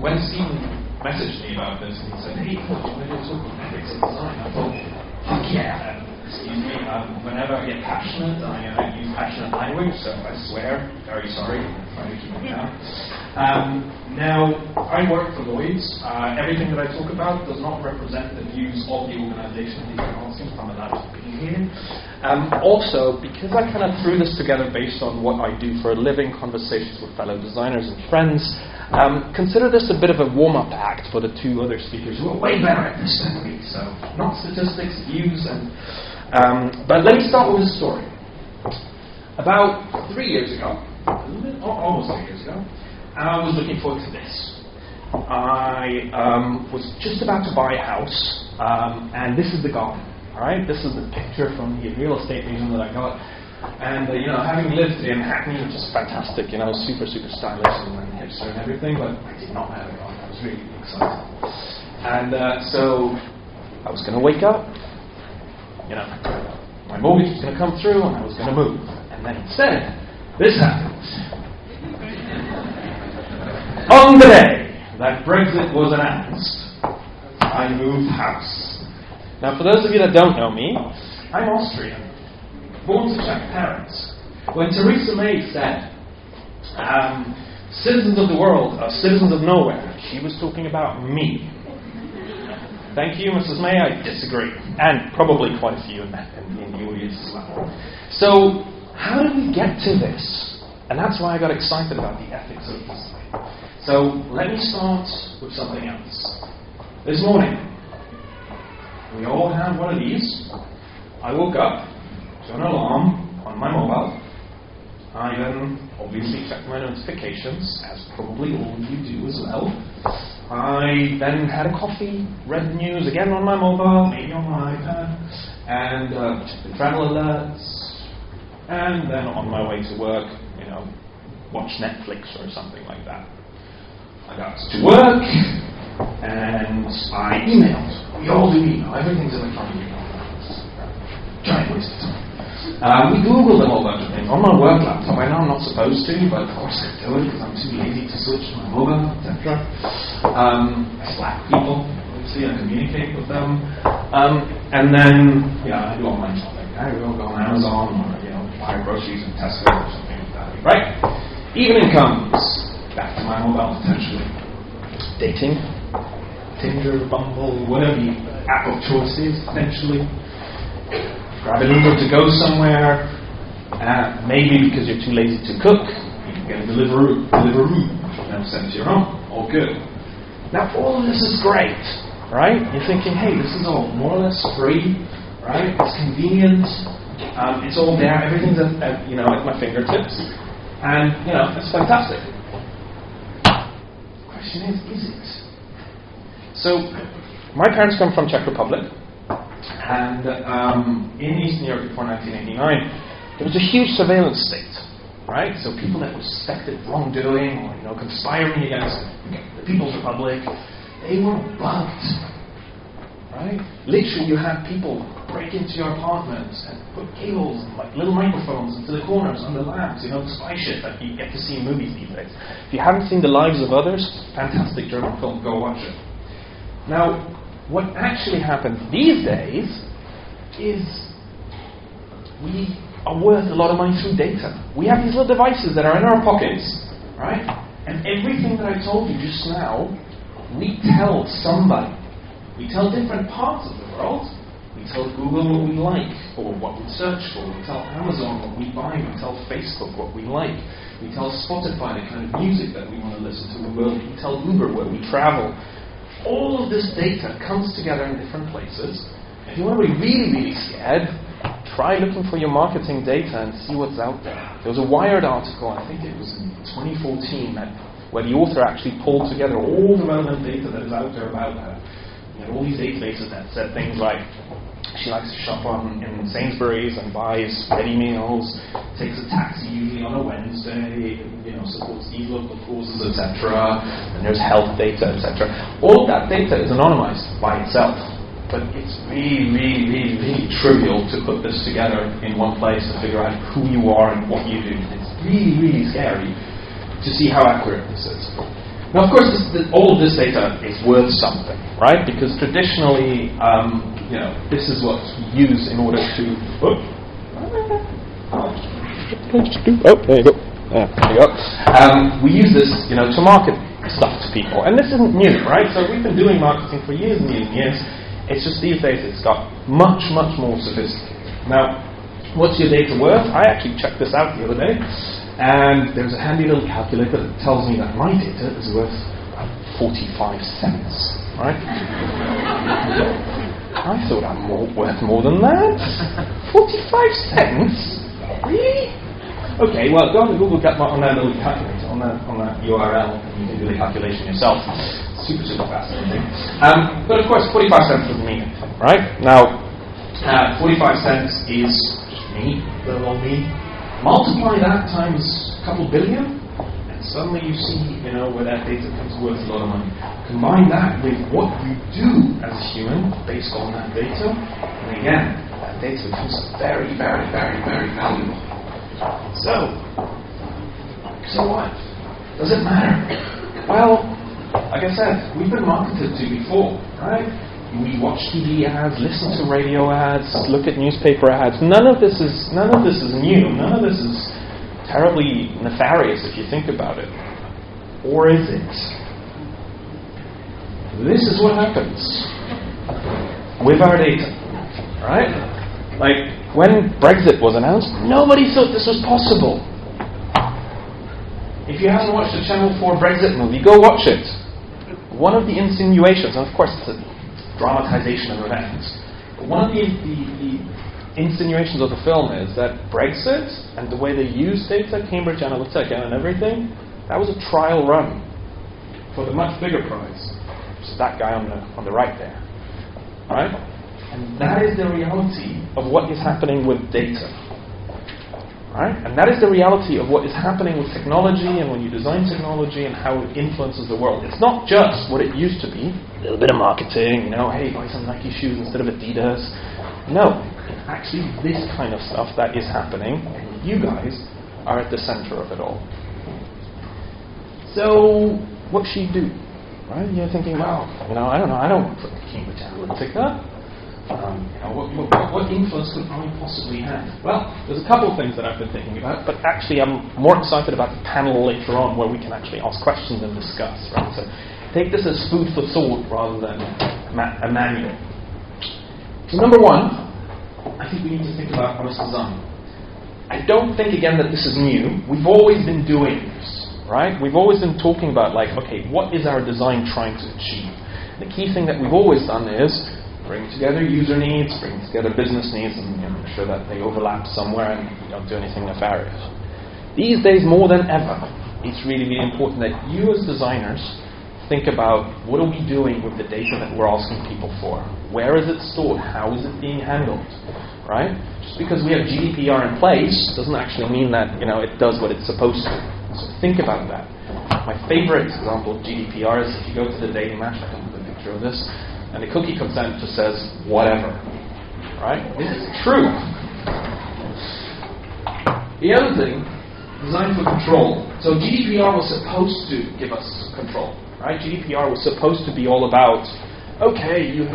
when Stephen messaged me about this, and he said, hey, do you want to do talk about ethics of design? I thought, fuck yeah. Excuse me, whenever I get passionate, I use passionate language, so I swear, very sorry, I'm trying to keep it down. Now, I work for Lloyds. Everything that I talk about does not represent the views of the organisation. These are asking if I'm allowed to be here. Also, because I kind of threw this together based on what I do for a living, conversations with fellow designers and friends, consider this a bit of a warm-up act for the two other speakers who are way better at this than me. So, not statistics, views, and... but let me start with a story. About 3 years ago, almost 3 years ago, I was looking forward to this. I was just about to buy a house, and this is the garden. All right, this is the picture from the real estate agent that I got. And having lived in Hackney, which is fantastic, super, super stylish and hipster and everything, but I did not have a garden. I was really excited. And so I was going to wake up. My mortgage was going to come through and I was going to move. And then instead, this happened. On the day that Brexit was announced, I moved house. Now, for those of you that don't know me, I'm Austrian, born to Czech parents. When Theresa May said, citizens of the world are citizens of nowhere, she was talking about me. Thank you, Mrs. May, I disagree. And probably quite a few in the audience as well. So, how did we get to this? And that's why I got excited about the ethics of design. So, let me start with something else. This morning, we all have one of these. I woke up to an alarm on my mobile. I then obviously checked my notifications, as probably all of you do as well. I then had a coffee, read the news again on my mobile, maybe on my iPad, and checked the travel alerts, and then on my way to work, watch Netflix or something like that. I got to work, and I emailed. We all do email. Everything's electronic email. Giant waste of time. We Googled a whole bunch of things. On my work laptop, I know I'm not supposed to, but of course I do it because I'm too lazy to switch to my mobile, etc. I Slack people, obviously, I communicate with them. And then, I do online shopping. I will go on Amazon or, buy groceries in Tesco or something like that, right? Evening comes. Back to my mobile, potentially. Dating. Tinder, Bumble, whatever your app of choice is, potentially. Grab an Uber to go somewhere. Maybe because you're too lazy to cook, you can get a Deliveroo, send to your home. All good. Now, all of this is great, right? You're thinking, hey, this is all more or less free, right? It's convenient. It's all there. Everything's at my fingertips. And, it's fantastic. The question is it? So, my parents come from Czech Republic. And in Eastern Europe before 1989, there was a huge surveillance state, right? So people that were suspected of wrongdoing or conspiring against the People's Republic, they were bugged, right? Literally, you had people break into your apartments and put cables and little microphones into the corners under lamps, the spy shit that you get to see in movies these days. If you haven't seen The Lives of Others, fantastic German film, go watch it. Now, what actually happens these days is we are worth a lot of money through data. We have these little devices that are in our pockets, right? And everything that I told you just now, we tell somebody. We tell different parts of the world. We tell Google what we like, or what we search for. We tell Amazon what we buy. We tell Facebook what we like. We tell Spotify the kind of music that we want to listen to. We tell Uber where we travel. All of this data comes together in different places. If you want to be really, really scared, try looking for your marketing data and see what's out there. There was a Wired article, I think it was in 2014, where the author actually pulled together all the relevant data that is out there about her. You had all these databases that said things like, she likes to shop in Sainsbury's and buys ready meals, takes a taxi usually on a Wednesday, supports these local causes, etc. And there's health data, etc. All of that data is anonymized by itself, but it's really, really, really, really trivial to put this together in one place to figure out who you are and what you do. It's really, really scary to see how accurate this is. Now, of course, all of this data is worth something, right? Because traditionally, this is what's used in order to... there you go. There you go. We use this, to market stuff to people. And this isn't new, right? So we've been doing marketing for years and years and years. It's just these days it's got much, much more sophisticated. Now, what's your data worth? I actually checked this out the other day. And there's a handy little calculator that tells me that my data is worth 45 cents, right? I thought I'm worth more than that. 45 cents? Really? Okay, well, go on to Google on that little calculator, on that URL, and you can do the calculation yourself. Super, super fascinating. But of course, 45 cents doesn't mean anything, right? Now, 45 cents is just me, little old me. Multiply that times a couple billion, and suddenly you see, where that data comes worth a lot of money. Combine that with what you do as a human based on that data, and again, that data becomes very, very, very, very valuable. So what? Does it matter? Well, like I said, we've been marketed to before, right? We watch TV ads, listen to radio ads, look at newspaper ads. None of this is new. None of this is terribly nefarious if you think about it. Or is it? This is what happens with our data, right? Like, when Brexit was announced, nobody thought this was possible. If you haven't watched the Channel 4 Brexit movie, go watch it. One of the insinuations, and of course it's a dramatization of events, but one of the insinuations of the film is that Brexit and the way they use data, Cambridge Analytica and everything, that was a trial run for the much bigger prize, which is that guy on the right there. Right? And that is the reality of what is happening with data. Right? And that is the reality of what is happening with technology and when you design technology and how it influences the world. It's not just what it used to be, a little bit of marketing, hey, buy some Nike shoes instead of Adidas. No, it's actually this kind of stuff that is happening, and you guys are at the center of it all. So, what should you do? Right? You're thinking, well, I don't know, I don't work for Cambridge Analytica. What influence could I possibly have? Well, there's a couple of things that I've been thinking about, but actually I'm more excited about the panel later on where we can actually ask questions and discuss. Right? So take this as food for thought rather than a manual. So number one, I think we need to think about honest design. I don't think, again, that this is new. We've always been doing this, right? We've always been talking about, okay, what is our design trying to achieve? The key thing that we've always done is bring together user needs, bring together business needs, and make sure that they overlap somewhere and you don't do anything nefarious. These days, more than ever, it's really, really important that you as designers think about what are we doing with the data that we're asking people for? Where is it stored? How is it being handled? Right? Just because we have GDPR in place doesn't actually mean that it does what it's supposed to. So think about that. My favorite example of GDPR is if you go to the Daily Match, I can put a picture of this, and the cookie consent just says whatever. Right? This is true. The other thing, design for control. So GDPR was supposed to give us control. Right? GDPR was supposed to be all about, okay, you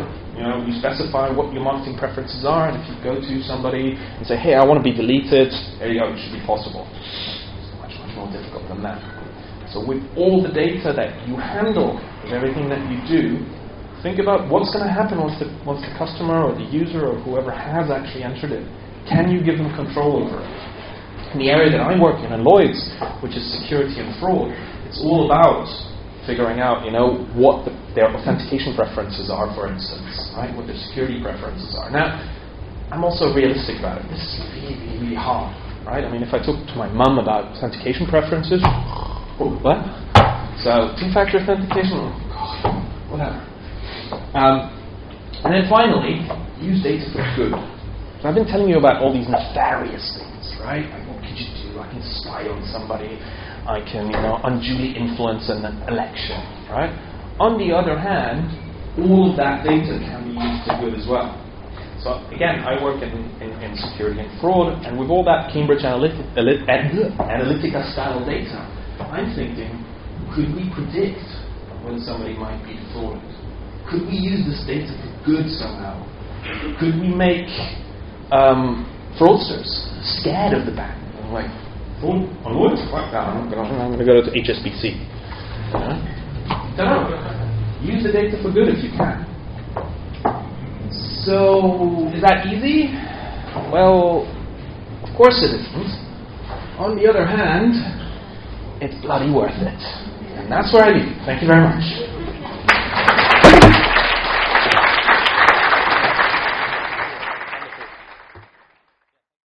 specify what your marketing preferences are, and if you go to somebody and say, hey, I want to be deleted, there you go, it should be possible. It's much, much more difficult than that. So with all the data that you handle, with everything that you do, think about what's going to happen once the customer or the user or whoever has actually entered it. Can you give them control over it? In the area that I work in Lloyds, which is security and fraud, it's all about figuring out, what their authentication preferences are, for instance, right? What their security preferences are. Now, I'm also realistic about it. This is really, really, really hard, right? I mean, if I talk to my mum about authentication preferences, what? So, two-factor authentication, whatever. And then finally, use data for good. So I've been telling you about all these nefarious things, right? Like, what could you do? I can spy on somebody. I can, unduly influence an election, right? On the other hand, all of that data can be used for good as well. So again, I work in security and fraud, and with all that Cambridge Analytica style data, I'm thinking, Could we predict when somebody might be defrauded? Could we use this data for good somehow? Could we make fraudsters scared of the bank? Like, fraud on Lloyds? I'm going to go to HSBC. Don't know. Use the data for good if you can. So, is that easy? Well, of course it isn't. On the other hand, it's bloody worth it. And that's where I leave. Thank you very much.